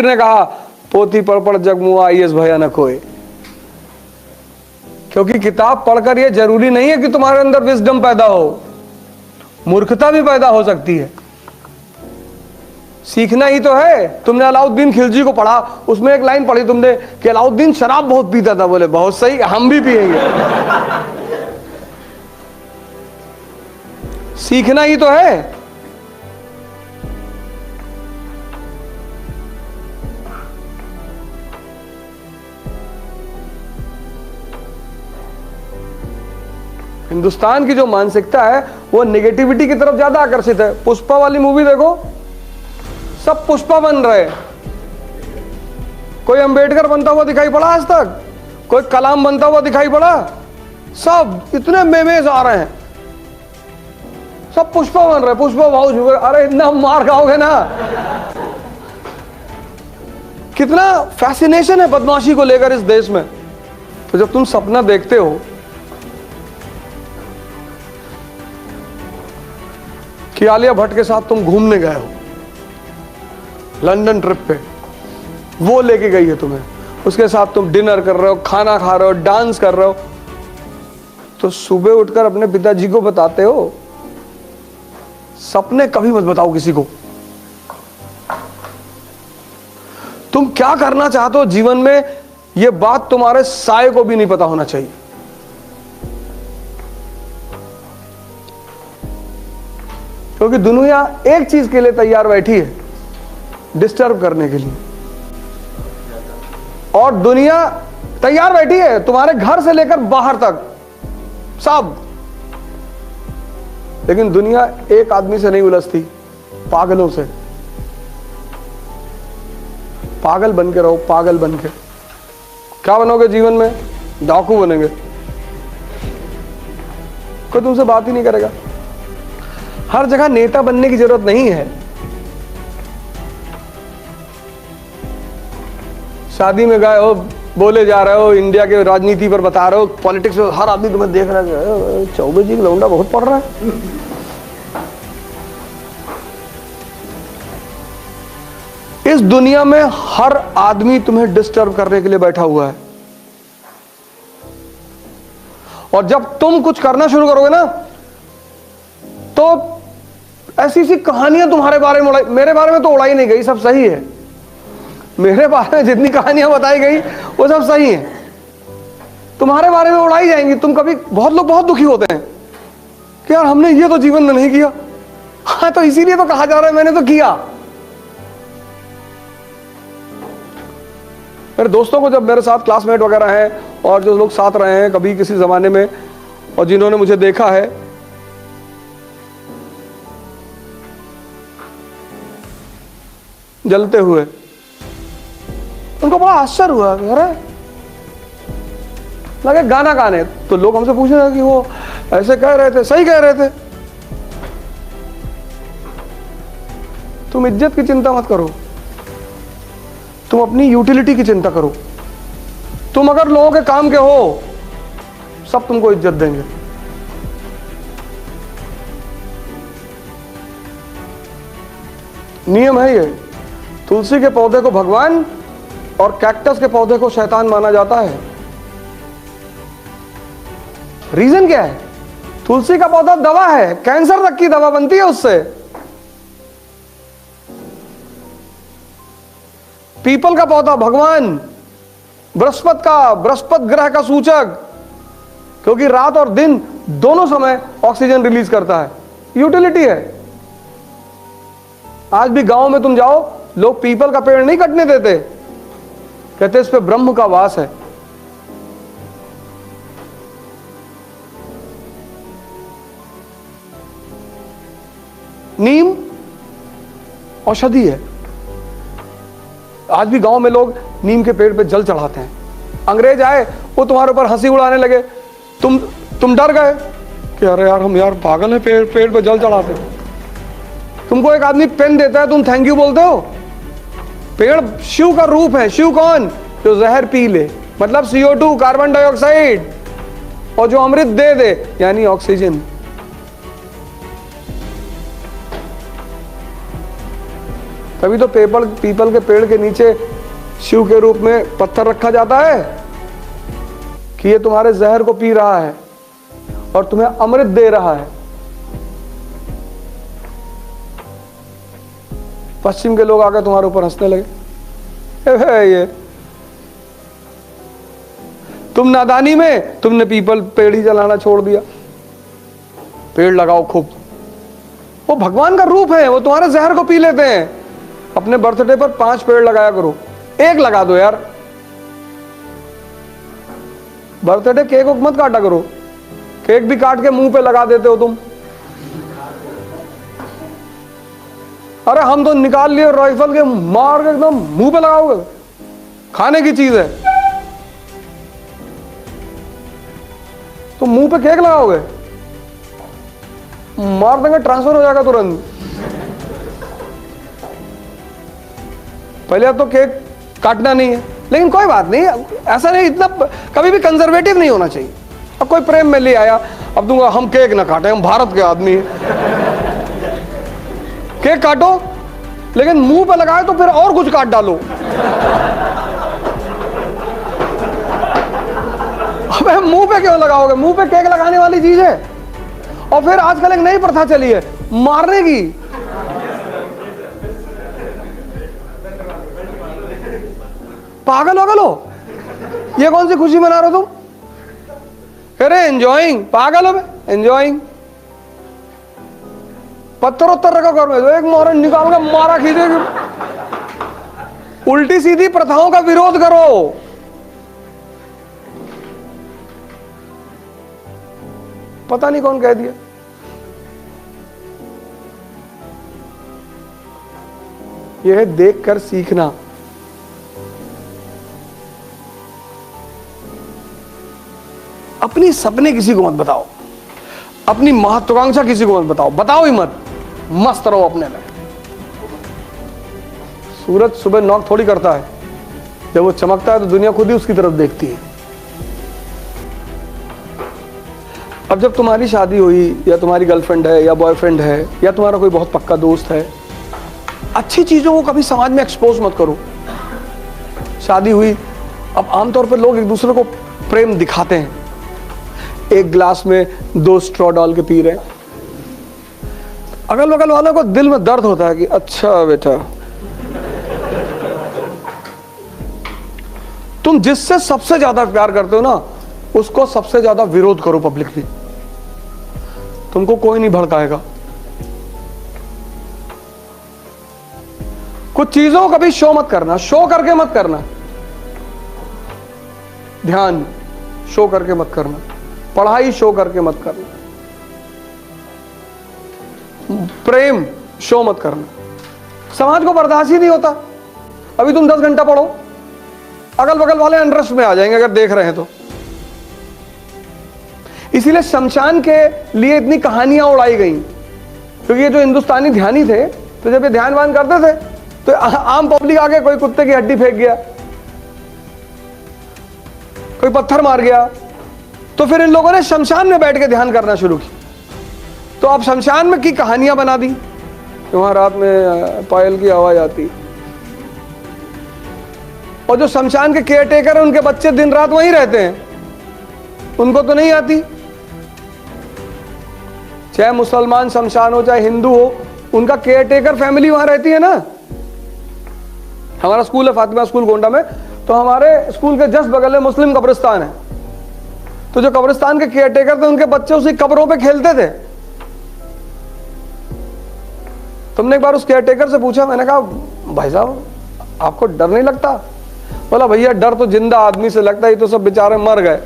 ने कहा पोथी पढ़ पढ़ जगमुआ आईएएस भयानक होए, क्योंकि किताब पढ़कर यह जरूरी नहीं है कि तुम्हारे अंदर विजडम पैदा हो, मूर्खता भी पैदा हो सकती है। सीखना ही तो है। तुमने अलाउद्दीन खिलजी को पढ़ा, उसमें एक लाइन पढ़ी तुमने कि अलाउद्दीन शराब बहुत पीता था। बोले बहुत सही, हम भी पिएंगे। सीखना ही तो है। हिंदुस्तान की जो मानसिकता है वो नेगेटिविटी की तरफ ज्यादा आकर्षित है। पुष्पा वाली मूवी देखो, सब पुष्पा बन रहे। कोई अंबेडकर बनता हुआ दिखाई पड़ा आज तक? कोई कलाम बनता हुआ दिखाई पड़ा? सब इतने मेमेज आ रहे हैं, सब पुष्पा बन रहे। पुष्पा भाऊ झुके, अरे इतना मार खाओगे ना। कितना फैसिनेशन है बदमाशी को लेकर इस देश में। तो जब तुम सपना देखते हो कि आलिया भट्ट के साथ तुम घूमने गए हो लंदन ट्रिप पे, वो लेके गई है तुम्हें, उसके साथ तुम डिनर कर रहे हो, खाना खा रहे हो, डांस कर रहे हो, तो सुबह उठकर अपने पिताजी को बताते हो? सपने कभी मत बताओ किसी को। तुम क्या करना चाहते हो जीवन में, यह बात तुम्हारे साये को भी नहीं पता होना चाहिए। क्योंकि दुनिया एक चीज के लिए तैयार बैठी है, डिस्टर्ब करने के लिए। और दुनिया तैयार बैठी है तुम्हारे घर से लेकर बाहर तक सब। लेकिन दुनिया एक आदमी से नहीं उलझती, पागलों से। पागल बन के रहो, पागल बन के। क्या बनोगे जीवन में? डाकू बनेंगे। कोई तुमसे बात ही नहीं करेगा। हर जगह नेता बनने की जरूरत नहीं है। शादी में गए हो, बोले जा रहे हो, इंडिया के राजनीति पर बता रहे हो, पॉलिटिक्स में हर आदमी तुम्हें देख रहा है, चौबे जी लौंडा बहुत पढ़ रहा है। इस दुनिया में हर आदमी तुम्हें डिस्टर्ब करने के लिए बैठा हुआ है। और जब तुम कुछ करना शुरू करोगे ना, तो ऐसी सी कहानियां तुम्हारे बारे में मेरे बारे में तो उड़ाई नहीं गई, सब सही है। मेरे बारे में जितनी कहानियां बताई गई वो सब सही है। तुम्हारे बारे में उड़ाई जाएंगी। तुम कभी, बहुत लोग बहुत दुखी होते हैं कि यार हमने ये तो जीवन में नहीं किया। हाँ, तो इसीलिए तो कहा जा रहा है मैंने तो किया। मेरे दोस्तों को, जब मेरे साथ क्लासमेट वगैरह हैं और जो लोग साथ रहे हैं कभी किसी जमाने में, और जिन्होंने मुझे देखा है, जलते हुए, उनको बड़ा आश्चर्य हुआ। अरे लगे गाना गाने, तो लोग हमसे पूछ रहे कि वो ऐसे कह रहे थे, सही कह रहे थे। तुम इज्जत की चिंता मत करो, तुम अपनी यूटिलिटी की चिंता करो। तुम अगर लोगों के काम के हो, सब तुमको इज्जत देंगे। नियम है ये। तुलसी के पौधे को भगवान और कैक्टस के पौधे को शैतान माना जाता है। रीजन क्या है? तुलसी का पौधा दवा है, कैंसर तक की दवा बनती है उससे। पीपल का पौधा भगवान, बृहस्पति ग्रह का सूचक, क्योंकि रात और दिन दोनों समय ऑक्सीजन रिलीज करता है। यूटिलिटी है। आज भी गांव में तुम जाओ, लोग पीपल का पेड़ नहीं कटने देते, कहते इस पे ब्रह्म का वास है। नीम औषधि है। आज भी गांव में लोग नीम के पेड़ पे जल चढ़ाते हैं। अंग्रेज आए, वो तुम्हारे ऊपर हंसी उड़ाने लगे, तुम डर गए कि अरे यार हम यार पागल है, पेड़ पे जल चढ़ाते। तुमको एक आदमी पेन देता है, तुम थैंक यू बोलते हो। पेड़ शिव का रूप है। शिव कौन? जो जहर पी ले, मतलब CO2 कार्बन डाइऑक्साइड, और जो अमृत दे दे यानी ऑक्सीजन। तभी तो पीपल के पेड़ के नीचे शिव के रूप में पत्थर रखा जाता है कि ये तुम्हारे जहर को पी रहा है और तुम्हें अमृत दे रहा है। पश्चिम के लोग आकर तुम्हारे ऊपर हंसने लगे, ये तुम नादानी में तुमने पीपल पेड़ ही जलाना छोड़ दिया। पेड़ लगाओ खूब, वो भगवान का रूप है, वो तुम्हारे जहर को पी लेते हैं। अपने बर्थडे पर 5 पेड़ लगाया करो, 1 लगा दो यार। बर्थडे केक मत काटा करो, केक भी काट के मुंह पे लगा देते हो तुम। अरे हम तो निकाल लिए राइफल के, मार के एकदम मुंह पे लगाओगे, खाने की चीज है तो मुंह पे केक लगाओगे, मार देंगे, ट्रांसफर हो जाएगा तुरंत। पहले तो केक काटना नहीं है, लेकिन कोई बात नहीं, ऐसा नहीं, इतना कभी भी कंजर्वेटिव नहीं होना चाहिए। अब कोई प्रेम में ले आया, अब दूंगा हम केक ना काटे, हम भारत के आदमी हैं। केक काटो, लेकिन मुंह पे लगाए तो फिर और कुछ काट डालो। अबे मुंह पे क्यों लगाओगे? मुंह पे केक लगाने वाली चीज है। और फिर आजकल एक नई प्रथा चली है मारने की। पागल हो, ये कौन सी खुशी मना रहे हो तुम? अरे एंजॉइंग, पागल हो, एंजॉइंग। पत्थर उत्तर रखा घर में, तो एक मोरन निकाल कर मारा खींचेगी। उल्टी सीधी प्रथाओं का विरोध करो। पता नहीं कौन कह दिया। यह है देखकर सीखना। अपनी सपने किसी को मत बताओ, अपनी महत्वाकांक्षा किसी को मत बताओ, बताओ ही मत, मस्त रहो अपने में। सूरज सुबह नॉक थोड़ी करता है, जब वो चमकता है तो दुनिया खुद ही उसकी तरफ देखती है। अब जब तुम्हारी शादी हुई, या तुम्हारी गर्लफ्रेंड है या बॉयफ्रेंड है, या तुम्हारा कोई बहुत पक्का दोस्त है, अच्छी चीजों को कभी समाज में एक्सपोज मत करो। शादी हुई, अब आमतौर पर लोग एक दूसरे को प्रेम दिखाते हैं। एक गिलास में 2 स्ट्रॉ डाल के पी रहे हैं, अगल बगल वालों को दिल में दर्द होता है कि अच्छा बेटा, तुम जिससे सबसे ज्यादा प्यार करते हो ना, उसको सबसे ज्यादा विरोध करो पब्लिकली, तुमको कोई नहीं भड़काएगा। कुछ चीजों को कभी शो मत करना, शो करके मत करना। ध्यान शो करके मत करना, पढ़ाई शो करके मत करना, प्रेम शो मत करना। समाज को बर्दाश्त ही नहीं होता। अभी तुम 10 घंटा पढ़ो, अगल बगल वाले इंटरेस्ट में आ जाएंगे अगर देख रहे हैं तो। इसीलिए शमशान के लिए इतनी कहानियां उड़ाई गई, क्योंकि ये जो हिंदुस्तानी ध्यानी थे, तो जब ये ध्यान वान करते थे तो आम पब्लिक आके कोई कुत्ते की हड्डी फेंक गया, कोई पत्थर मार गया, तो फिर इन लोगों ने शमशान में बैठ के ध्यान करना शुरू किया। तो अब शमशान में की कहानियां बना दी, वहां रात में पायल की आवाज आती, और जो शमशान के केयर टेकर हैं उनके बच्चे दिन रात वहीं रहते हैं, उनको तो नहीं आती। चाहे मुसलमान शमशान हो चाहे हिंदू हो, उनका केयर टेकर फैमिली वहां रहती है ना। हमारा स्कूल है फातिमा स्कूल गोंडा में, तो हमारे स्कूल के जस्ट बगल में मुस्लिम कब्रिस्तान है। तो जो कब्रिस्तान के केयर टेकर थे, उनके बच्चे उसी कब्रों पे खेलते थे। तुमने एक बार उस केयर टेकर से पूछा, मैंने कहा भाई साहब आपको डर नहीं लगता? बोला भैया डर तो जिंदा आदमी से लगता है, ये तो सब बेचारे मर गए।